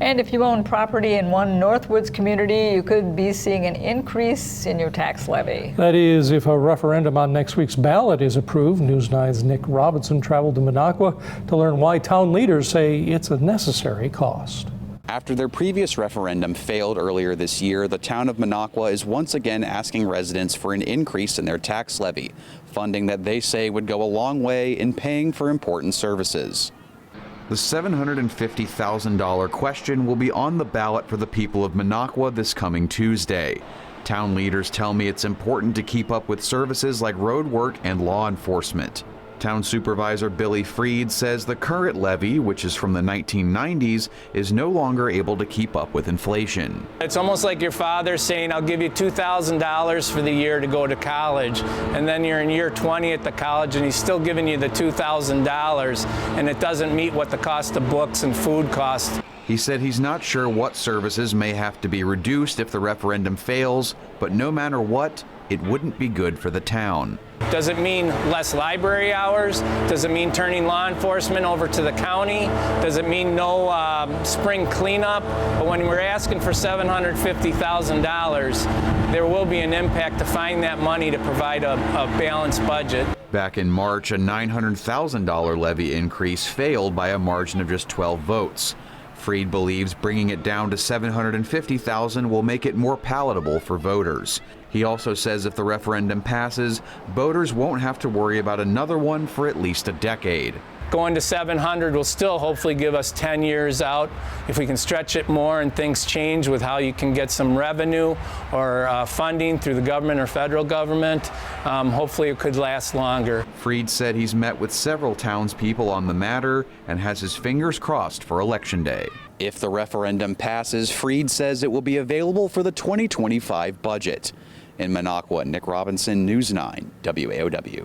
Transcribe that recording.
And if you own property in one Northwoods community, you could be seeing an increase in your tax levy. That is, if a referendum on next week's ballot is approved. News 9's Nick Robinson traveled to Minocqua to learn why town leaders say it's a necessary cost. After their previous referendum failed earlier this year, the town of Minocqua is once again asking residents for an increase in their tax levy, funding that they say would go a long way in paying for important services. The $750,000 question will be on the ballot for the people of Minocqua this coming Tuesday. Town leaders tell me it's important to keep up with services like road work and law enforcement. Town Supervisor Billy Freed says the current levy, which is from the 1990s, is no longer able to keep up with inflation. It's almost like your father saying, I'll give you $2,000 for the year to go to college, and then you're in year 20 at the college and he's still giving you the $2,000, and it doesn't meet what the cost of books and food costs. He said he's not sure what services may have to be reduced if the referendum fails, but no matter what, it wouldn't be good for the town. Does it mean less library hours? Does it mean turning law enforcement over to the county? Does it mean no spring cleanup? But when we're asking for $750,000, there will be an impact to find that money to provide a balanced budget. Back in March, a $900,000 levy increase failed by a margin of just 12 votes. Freed believes bringing it down to $750,000 will make it more palatable for voters. He also says if the referendum passes, voters won't have to worry about another one for at least a decade. Going to 700 will still hopefully give us 10 years out. If we can stretch it more and things change with how you can get some revenue or funding through the government or federal government, hopefully it could last longer. Freed said he's met with several townspeople on the matter and has his fingers crossed for Election Day. If the referendum passes, Freed says it will be available for the 2025 budget. In Minocqua, Nick Robinson, News 9, WAOW.